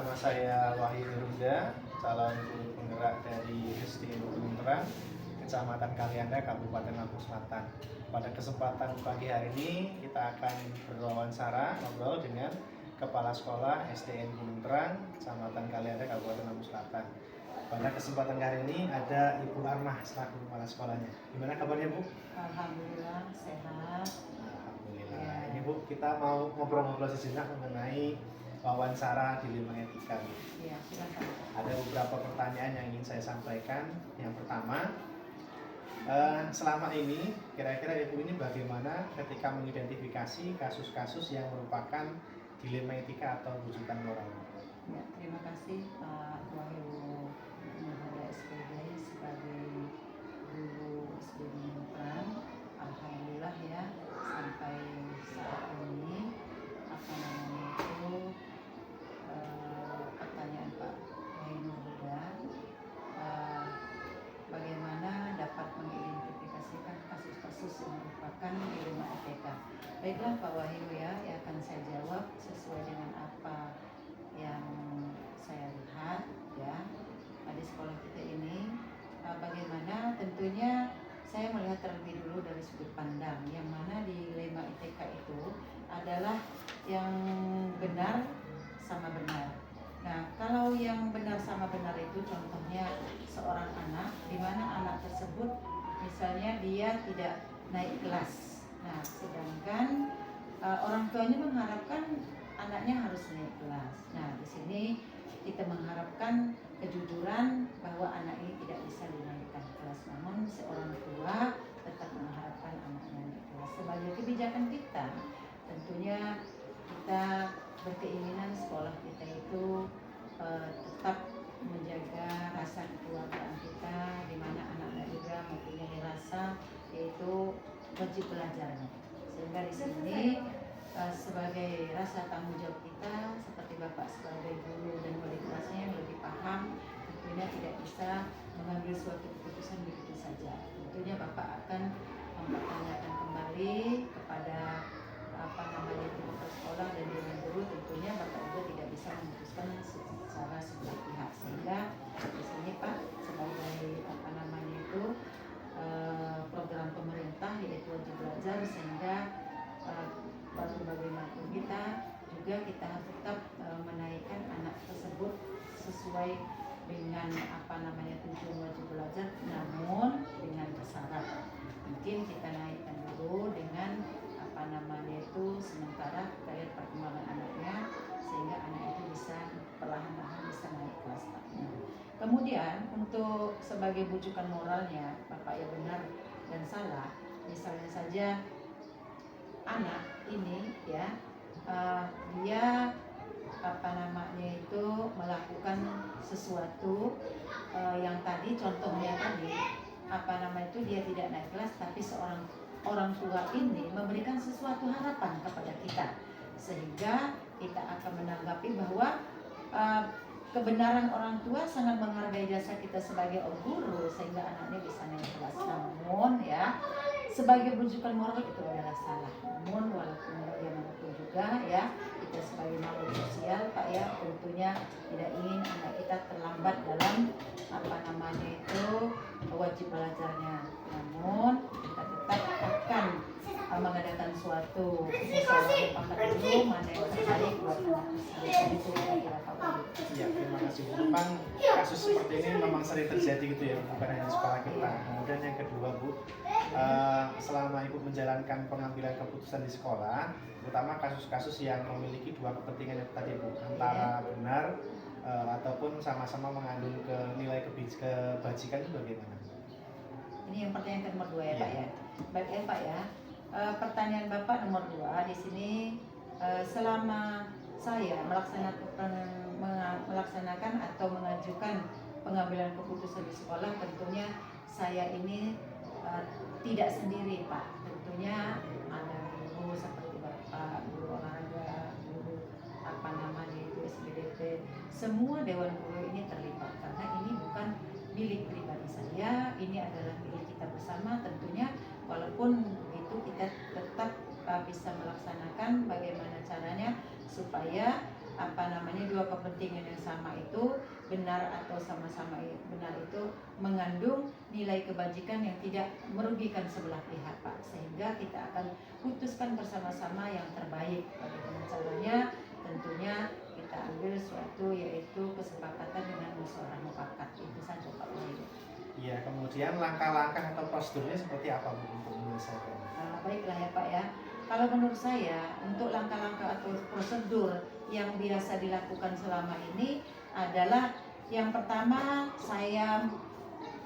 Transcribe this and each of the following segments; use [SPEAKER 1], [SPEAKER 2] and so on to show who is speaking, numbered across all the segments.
[SPEAKER 1] Nama saya Wahyu Nurhuda, calon guru penggerak dari SD Gunung Terang, Kecamatan Kalianda, Kabupaten Lampung Selatan. Pada kesempatan pagi hari ini kita akan berwawancara ngobrol dengan Kepala Sekolah SDN Gunung Terang, Kecamatan Kalianda, Kabupaten Lampung Selatan. Pada kesempatan hari ini ada Ibu Armah selaku kepala sekolahnya. Gimana kabarnya, Bu?
[SPEAKER 2] Alhamdulillah sehat.
[SPEAKER 1] Alhamdulillah.
[SPEAKER 2] Ya.
[SPEAKER 1] Ini Bu, kita mau ngobrol-ngobrol sejenak mengenai wawancara dilema etika.
[SPEAKER 2] Ya, silakan.
[SPEAKER 1] Ada beberapa pertanyaan yang ingin saya sampaikan. Yang pertama, selama ini kira-kira Ibu ini bagaimana ketika mengidentifikasi kasus-kasus yang merupakan dilema etika atau rujukan moral?
[SPEAKER 2] Ya, terima kasih Pak Wahyu Nurhuda SPD sebagai guru SD Gunung Terang. Alhamdulillah ya, sampai saat ini pertanyaan Pak Wahyu Nurhuda, bagaimana dapat mengidentifikasikan kasus-kasus yang merupakan dilema etika. Baiklah Pak Wahyu ya, akan saya jawab sesuai dengan apa yang saya lihat ya di sekolah kita ini. Bagaimana tentunya saya melihat terlebih dulu dari sudut pandang yang mana dilema etika itu adalah yang benar sama benar. Nah, kalau yang benar sama benar itu contohnya seorang anak, di mana anak tersebut misalnya dia tidak naik kelas. Nah, sedangkan orang tuanya mengharapkan anaknya harus naik kelas. Nah, di sini kita mengharapkan kejujuran bahwa anak ini tidak bisa dinaikkan kelas. Namun seorang tua tetap mengharapkan anaknya naik kelas. Sebagai kebijakan kita, tentunya kita berkeinginan sekolah kita itu tetap menjaga rasa kekeluargaan kita, di mana anak-anak juga mempunyai rasa yaitu wajib belajarnya. Sehingga di sini sebagai rasa tanggung jawab kita seperti Bapak sebagai guru dan wali kelasnya yang lebih paham, tentunya tidak bisa mengambil suatu keputusan begitu saja. Tentunya Bapak akan mempertanyakan kembali kepada kepala sekolah dan dewan guru. Tentunya Bapak juga tidak bisa memutuskan secara sebelah pihak, sehingga di sini Pak sebagai program pemerintah yaitu wajib belajar, sehingga berbagai macam kita juga kita harus tetap menaikkan anak tersebut sesuai dengan tujuan wajib belajar, namun dengan syarat mungkin kita naikkan dulu dengan sementara kita lihat perkembangan anaknya, sehingga anak itu bisa perlahan-lahan bisa naik kelas. Kemudian untuk sebagai bujukan moralnya, Bapak ya benar dan salah, misalnya saja anak ini ya dia melakukan sesuatu yang tadi contohnya tadi dia tidak naik kelas, tapi seorang orang tua ini memberikan sesuatu harapan kepada kita, sehingga kita akan menanggapi bahwa kebenaran orang tua sangat menghargai jasa kita sebagai guru, sehingga anaknya bisa naik kelas. Namun ya sebagai rujukan moral itu adalah salah. Namun walaupun bagaimanapun juga ya, kita sebagai makhluk sosial Pak ya, tentunya tidak ingin anak kita terlambat dalam wajib belajarnya. Namun kita tetap akan mengadakan suatu musawarah dulu mana yang terbaik buat anak tersebut. Itu kira-kira Pak.
[SPEAKER 1] Ya, terima kasih Bu. Memang kasus seperti ini memang sering terjadi gitu ya, bukan hanya di sekolah kita. Kemudian yang kedua Bu, selama Ibu menjalankan pengambilan keputusan di sekolah, terutama kasus-kasus yang memiliki dua kepentingan yang tadi Bu, antara benar ataupun sama-sama mengandung ke nilai kebajikan, itu bagaimana?
[SPEAKER 2] Ini yang pertanyaan nomor 2 ya Pak ya. Baik ya Pak ya. Pertanyaan Bapak nomor 2 di sini, selama saya melaksanakan atau mengajukan pengambilan keputusan di sekolah, tentunya saya ini tidak sendiri Pak. Tentunya ada guru seperti Bapak, guru olahraga, guru SBDP, semua dewan guru ini terlibat, karena ini bukan milik pribadi saya, ini adalah milik kita bersama. Tentunya walaupun begitu kita tetap bisa melaksanakan bagaimana caranya supaya dua kepentingan yang sama itu benar atau sama-sama benar itu mengandung nilai kebajikan yang tidak merugikan sebelah pihak Pak, sehingga kita akan putuskan bersama-sama yang terbaik. Bagaimana caranya? Tentunya kita ambil suatu yaitu kesepakatan dengan musyawarah mufakat. Itu saja Pak Wahyu.
[SPEAKER 1] Iya, kemudian langkah-langkah atau prosedurnya seperti apa Bu untuk menyelesaikan?
[SPEAKER 2] Baiklah ya Pak ya. Kalau menurut saya untuk langkah-langkah atau prosedur yang biasa dilakukan selama ini adalah yang pertama saya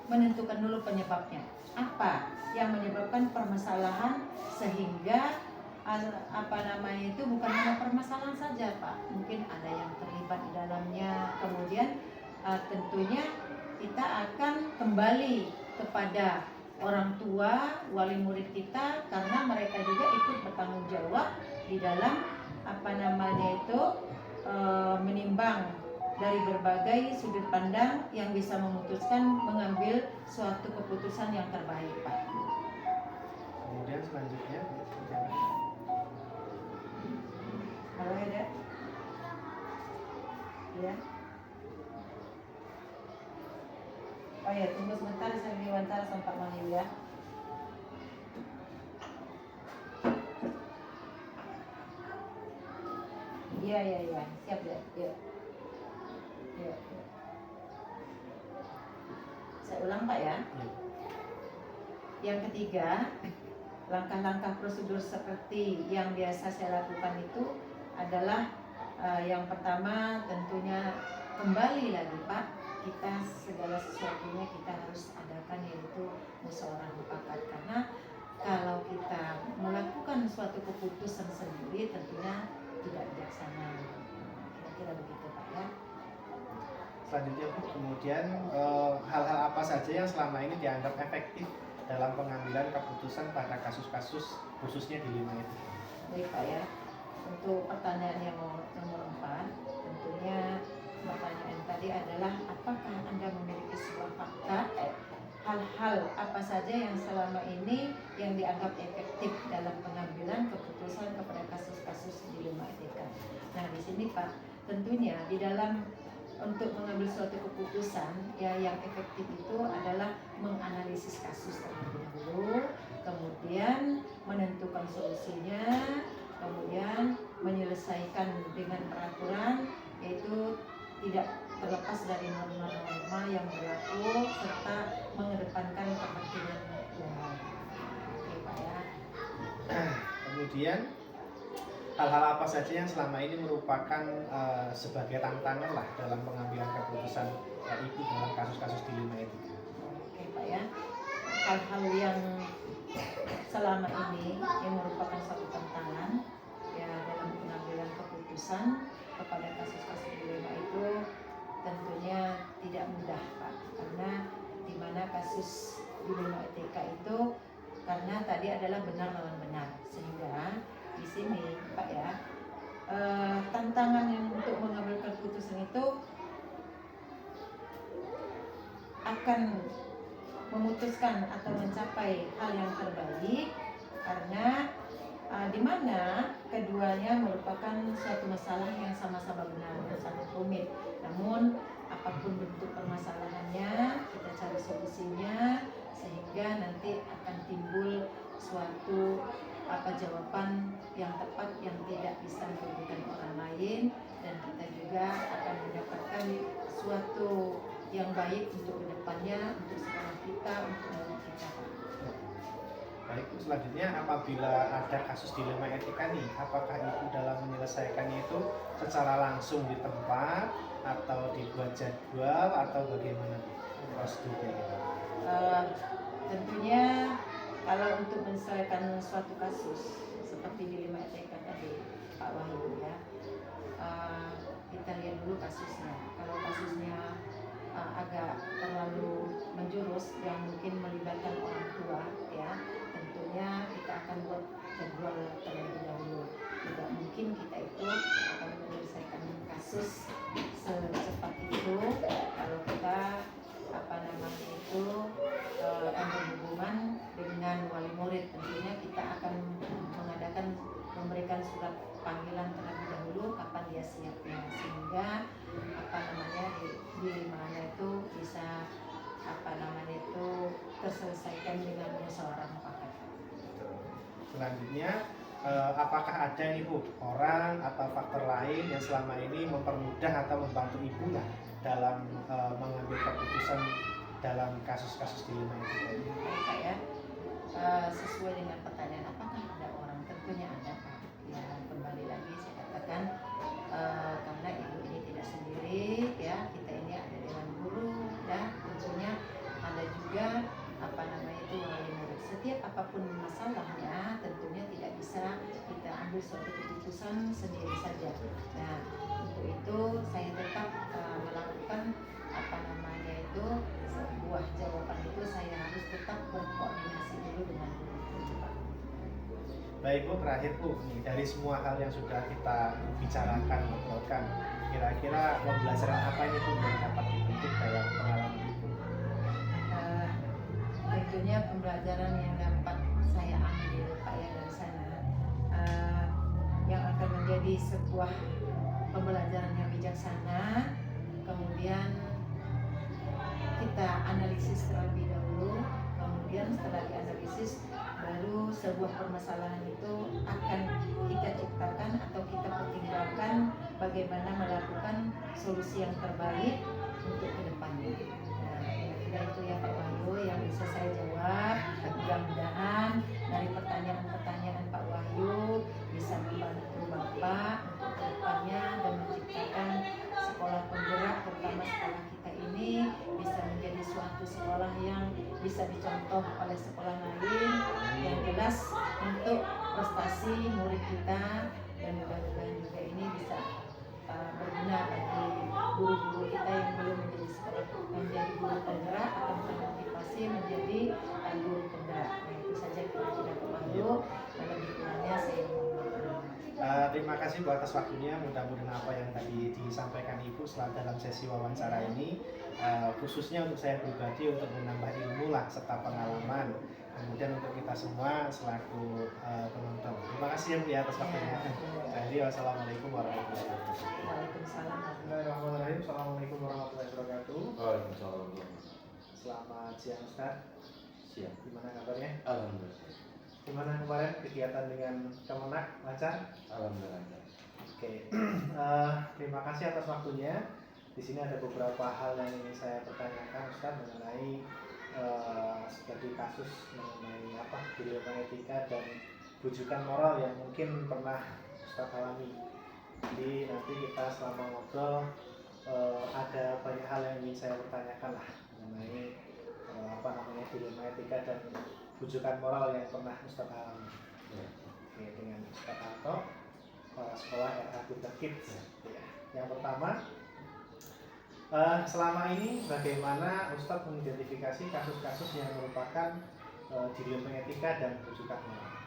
[SPEAKER 2] menentukan dulu penyebabnya. Apa yang menyebabkan permasalahan sehingga itu bukan hanya permasalahan saja Pak, mungkin ada yang terlibat di dalamnya. Kemudian tentunya kita akan kembali kepada orang tua, wali murid kita, karena mereka juga ikut bertanggung jawab di dalam menimbang dari berbagai sudut pandang yang bisa memutuskan mengambil suatu keputusan yang terbaik Pak.
[SPEAKER 1] Kemudian selanjutnya
[SPEAKER 2] Halo ada? Ya. Oh ya, tunggu sebentar, saya diwawancara sama Pak Wahyu ya. Iya, siap ya. Yuk. Saya ulang Pak ya. Yang ketiga, langkah-langkah prosedur seperti yang biasa saya lakukan itu adalah yang pertama tentunya kembali lagi Pak, kita segala sesuatunya kita harus adakan yaitu musyawarah mufakat, karena kalau kita melakukan suatu keputusan sendiri tentunya tidak bijaksana. Kira-kira begitu Pak ya.
[SPEAKER 1] selanjutnya Bu, kemudian hal-hal apa saja yang selama ini dianggap efektif dalam pengambilan keputusan pada kasus-kasus khususnya di 5 itu?
[SPEAKER 2] Baik Pak ya. Untuk pertanyaan yang nomor 4, tentunya pertanyaan tadi adalah apakah Anda memiliki sebuah fakta hal-hal apa saja yang selama ini yang dianggap efektif dalam pengambilan keputusan kepada kasus-kasus di 5 etika. Nah di sini Pak, tentunya di dalam untuk mengambil suatu keputusan ya yang efektif itu adalah menganalisis kasus terlebih dahulu, kemudian menentukan solusinya, kemudian menyelesaikan dengan peraturan, yaitu tidak terlepas dari norma-norma yang berlaku serta mengedepankan kepentingan umum. Oke Pak ya.
[SPEAKER 1] Kemudian hal-hal apa saja yang selama ini merupakan sebagai tantangan lah dalam pengambilan keputusan ibu dalam kasus-kasus di 5 itu?
[SPEAKER 2] Oke Pak ya. Hal-hal yang selama ini yang merupakan suatu tantangan ya dalam pengambilan keputusan kepada kasus-kasus dilema itu tentunya tidak mudah Pak, karena di mana kasus dilema etika itu karena tadi adalah benar lawan benar, sehingga di sini Pak ya tantangan yang untuk mengambil keputusan itu akan memutuskan atau mencapai hal yang terbaik, karena di mana keduanya merupakan suatu masalah yang sama-sama benar dan sangat rumit. Namun apapun bentuk permasalahannya, kita cari solusinya sehingga nanti akan timbul suatu jawaban yang tepat yang tidak bisa merugikan orang lain, dan kita juga akan mendapatkan suatu yang baik untuk kedepannya, untuk sekolah kita, untuk anak kita.
[SPEAKER 1] Baik, selanjutnya apabila ada kasus dilema etika nih, apakah ibu dalam menyelesaikannya itu secara langsung di tempat atau dibuat jadwal atau bagaimana prosedurnya?
[SPEAKER 2] Tentunya kalau untuk menyelesaikan suatu kasus seperti dilema etika tadi Pak Wahyu ya, kita lihat dulu kasusnya. Kalau kasusnya agak terlalu menjurus yang mungkin melibatkan orang tua ya, tentunya kita akan buat jadwal terlebih dahulu. Tidak mungkin kita itu akan menyelesaikan kasus secepat itu kalau kita akan berhubungan dengan wali murid. Tentunya kita akan memberikan surat panggilan terlebih dahulu kapan dia siapnya. kita selesaikan dengan musyawarah mufakat.
[SPEAKER 1] Selanjutnya, apakah ada nih Bu orang atau faktor lain yang selama ini mempermudah atau membantu Ibu lah dalam mengambil keputusan dalam kasus-kasus dilema etika ini?
[SPEAKER 2] Baik Pak ya. Sesuai dengan pertanyaan, apakah ada orang? Tentunya ada Pak. Ya, kembali lagi saya katakan, karena ibu ini tidak sendiri ya, kita ini ada dewan guru ya, tentunya ada juga apa namanya itu wali murid. Setiap apapun masalahnya tentunya tidak bisa kita ambil suatu keputusan sendiri saja. Nah, untuk itu saya tetap melakukan apa namanya itu sebuah jawaban itu, saya harus tetap berkoordinasi dulu dengan guru Pak.
[SPEAKER 1] Baik Bu, terakhir Bu, nih, dari semua hal yang sudah kita bicarakan, ngobrolkan, kira-kira pembelajaran apa ini Bu yang dapat dipetik dalam pengalaman Ibu?
[SPEAKER 2] Tentunya pembelajaran yang dapat saya ambil Pak ya dari sana, yang akan menjadi sebuah pembelajaran yang bijaksana. Kemudian kita analisis terlebih dahulu, kemudian setelah dianalisis baru sebuah permasalahan itu akan kita ciptakan atau kita pertimbangkan bagaimana melakukan solusi yang terbaik untuk kedepannya. Nah, kira-kira itu ya Pak Wahyu yang bisa saya jawab. Mudah-mudahan dari pertanyaan-pertanyaan Pak Wahyu bisa membantu Bapak untuk kedepannya dan menciptakan sekolah penggerak, terutama sekolah kita ini bisa menjadi suatu sekolah yang bisa dicontoh oleh sekolah lain, yang jelas untuk prestasi murid kita, dan mudah-mudahan juga ini bisa berguna bagi guru-guru kita yang belum menjadi sekolah menjadi guru penggerak atau termotivasi menjadi guru penggerak. Nah, itu saja kira-kira Pak Wahyu, dan lebih kurangnya saya mohon maaf.
[SPEAKER 1] Terima kasih Bu atas waktunya. Mudah-mudahan apa yang tadi disampaikan Ibu dalam sesi wawancara ini, khususnya untuk saya pribadi, untuk menambah ilmu lah serta pengalaman. Kemudian untuk kita semua selaku penonton. Terima kasih ya Bu ya atas waktunya. Jadi wassalamualaikum warahmatullahi wabarakatuh.
[SPEAKER 2] Waalaikumsalam.
[SPEAKER 1] Bismillahirrahmanirrahim. Assalamualaikum warahmatullahi wabarakatuh.
[SPEAKER 3] Waalaikumsalam.
[SPEAKER 1] Selamat siang Ustaz.
[SPEAKER 3] Siap.
[SPEAKER 1] Gimana kabarnya?
[SPEAKER 3] Alhamdulillah.
[SPEAKER 1] Gimana kemarin kegiatan dengan Kemenak? Lancar?
[SPEAKER 3] Alhamdulillah.
[SPEAKER 1] Oke, terima kasih atas waktunya. Di sini ada beberapa hal yang ingin saya pertanyakan Ustaz mengenai studi kasus mengenai dilema etika dan rujukan moral yang mungkin pernah Ustaz alami. Jadi nanti kita selama ngobrol ada banyak hal yang ingin saya pertanyakan lah mengenai dilema etika dan rujukan moral yang pernah Ustaz alami. Oke, dengan Ustaz Arto, Kepala Sekolah RH Guntur Kids. Ya. Yang pertama, selama ini bagaimana Ustadz mengidentifikasi kasus-kasus yang merupakan dilema etika dan rujukan moral?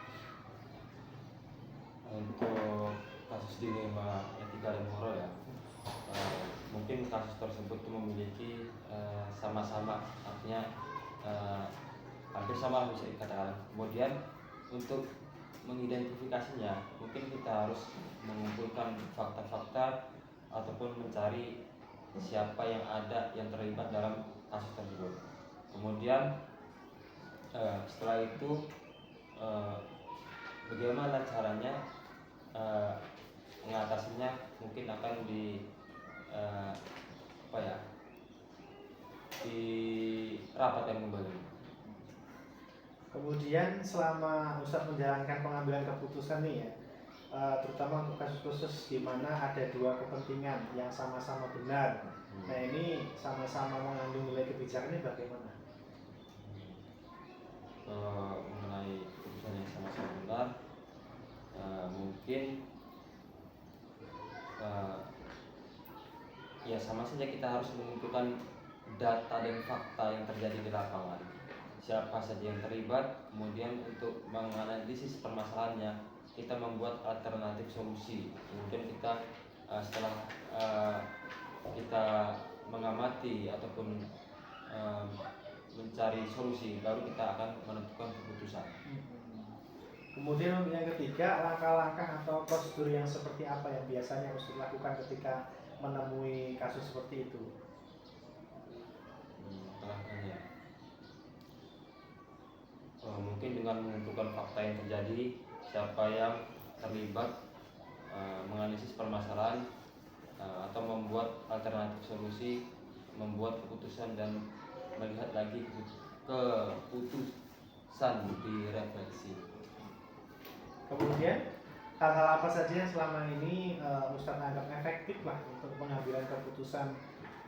[SPEAKER 3] Untuk kasus dilema etika dan moral ya, mungkin kasus tersebut itu memiliki sama-sama, artinya hampir sama bisa dikatakan. Kemudian untuk mengidentifikasinya, mungkin kita harus mengumpulkan fakta-fakta ataupun mencari siapa yang ada yang terlibat dalam kasus tersebut. Kemudian setelah itu bagaimana caranya mengatasinya, mungkin akan dirapatkan kembali.
[SPEAKER 1] Kemudian selama Ustadz menjalankan pengambilan keputusan nih ya, terutama untuk kasus khusus di mana ada dua kepentingan yang sama-sama benar. Nah ini sama-sama mengandung nilai kebijakan ini bagaimana?
[SPEAKER 3] Mengenai keputusan yang sama-sama benar, mungkin ya sama saja kita harus mengumpulkan data dan fakta yang terjadi di lapangan. Siapa saja yang terlibat, kemudian untuk menganalisis permasalahannya, kita membuat alternatif solusi. Kemudian kita setelah kita mengamati ataupun mencari solusi, baru kita akan menentukan keputusan.
[SPEAKER 1] Kemudian yang ketiga, langkah-langkah atau prosedur yang seperti apa yang biasanya harus dilakukan ketika menemui kasus seperti itu?
[SPEAKER 3] Langkahnya mungkin dengan menentukan fakta yang terjadi, siapa yang terlibat, menganalisis permasalahan, atau membuat alternatif solusi, membuat keputusan dan melihat lagi keputusan direfleksi.
[SPEAKER 1] Kemudian hal-hal apa saja yang selama ini Ustadz anggap efektif lah untuk pengambilan keputusan,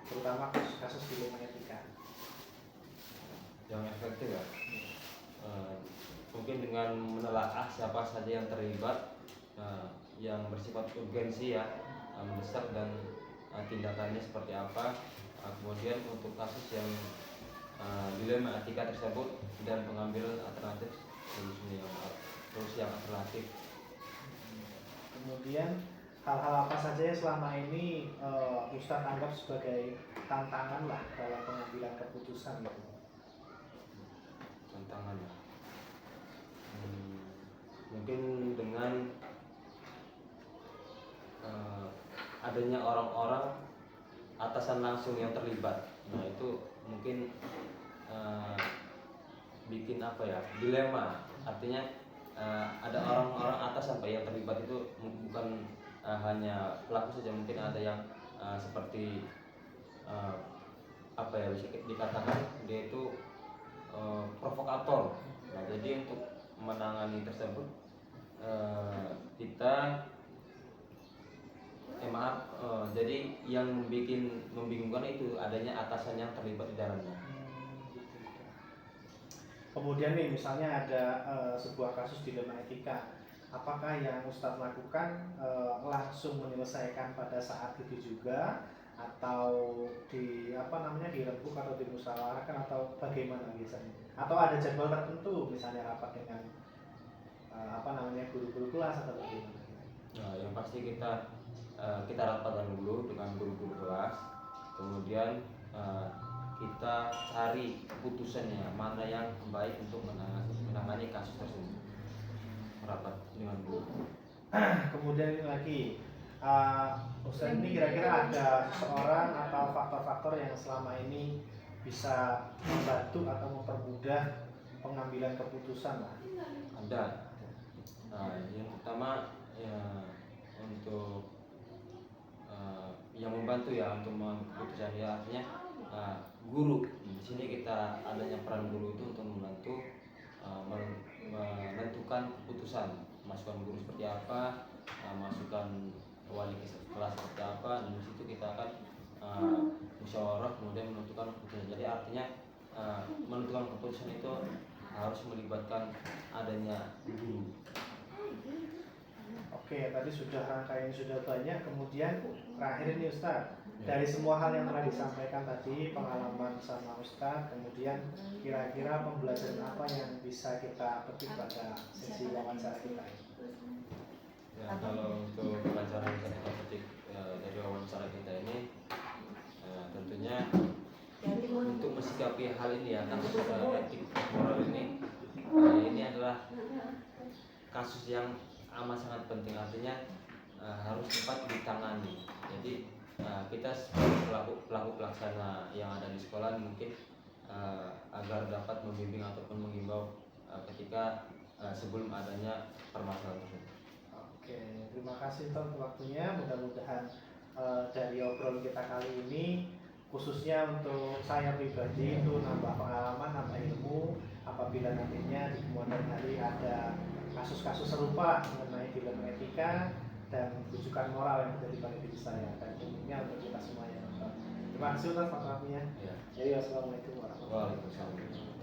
[SPEAKER 1] terutama kasus-kasus dilema etika?
[SPEAKER 3] Yang efektif ya, mungkin dengan menelaah siapa saja yang terlibat, yang bersifat urgensi ya, mendesak, dan tindakannya seperti apa. Kemudian untuk kasus yang dilema etika tersebut dan pengambilan alternatif solusi yang alternatif.
[SPEAKER 1] Kemudian hal-hal apa saja yang selama ini Ustadz anggap sebagai tantangan lah dalam pengambilan keputusan gitu?
[SPEAKER 3] Tantangan ya. Mungkin dengan adanya orang-orang atasan langsung yang terlibat, nah itu mungkin bikin apa ya, dilema. Artinya ada orang-orang atas sampai yang terlibat itu bukan hanya pelaku saja, mungkin ada yang seperti apa ya, bisa dikatakan dia itu provokator. Nah, jadi untuk menangani tersebut kita jadi yang membingungkan itu adanya atasan yang terlibat di dalamnya.
[SPEAKER 1] Kemudian nih misalnya ada sebuah kasus dilema etika, apakah yang Ustadz lakukan langsung menyelesaikan pada saat itu juga, atau dirembuk atau dimusyawarahkan, atau bagaimana biasanya? Atau ada jadwal tertentu, misalnya rapat dengan guru-guru kelas atau bagaimana?
[SPEAKER 3] Nah, yang pasti kita rapatkan dulu dengan guru-guru kelas, kemudian kita cari keputusannya mana yang baik untuk menangani kasus tersebut. Rapat dengan guru.
[SPEAKER 1] Kemudian ini lagi, Ustadz, ini kira-kira ada seseorang atau faktor-faktor yang selama ini bisa membantu atau mempermudah pengambilan keputusan lah?
[SPEAKER 3] Ada. Nah, yang pertama ya, untuk yang membantu ya untuk keputusan ya, artinya guru. Di sini kita adanya peran guru itu untuk membantu menentukan keputusan, masukan guru seperti apa, masukan wali kelas seperti apa, dan di situ kita akan musyawarah kemudian menentukan keputusan. Jadi artinya menentukan keputusan itu harus melibatkan adanya guru.
[SPEAKER 1] Oke, tadi sudah rangkaian sudah banyak. Kemudian terakhir ini Ustadz, dari semua hal yang telah disampaikan tadi, pengalaman sama Ustadz, kemudian kira-kira pembelajaran apa yang bisa kita petik pada sesi wawancara kita?
[SPEAKER 3] Ya, kalau untuk pelajaran yang bisa kita petik dari wawancara kita ini, tentunya untuk mensikapi hal ini ya, kasus etik moral ini adalah kasus yang amat sangat penting, artinya harus cepat ditangani. Jadi kita sebagai pelaku pelaksana yang ada di sekolah mungkin agar dapat membimbing ataupun mengimbau ketika sebelum adanya permasalahan tersebut.
[SPEAKER 1] Oke, terima kasih untuk waktunya. Mudah-mudahan dari obrolan kita kali ini, khususnya untuk saya pribadi, itu nambah pengalaman, nambah ilmu. Apabila nantinya di kemudian hari ada kasus-kasus serupa mengenai dilema etika dan rujukan moral yang terjadi pada diri saya, dan tentunya untuk kita semuanya. Terima kasih atas waktunya.
[SPEAKER 3] Ya.
[SPEAKER 1] Jadi wassalamualaikum warahmatullahi wabarakatuh.
[SPEAKER 3] Waalaikumsalam.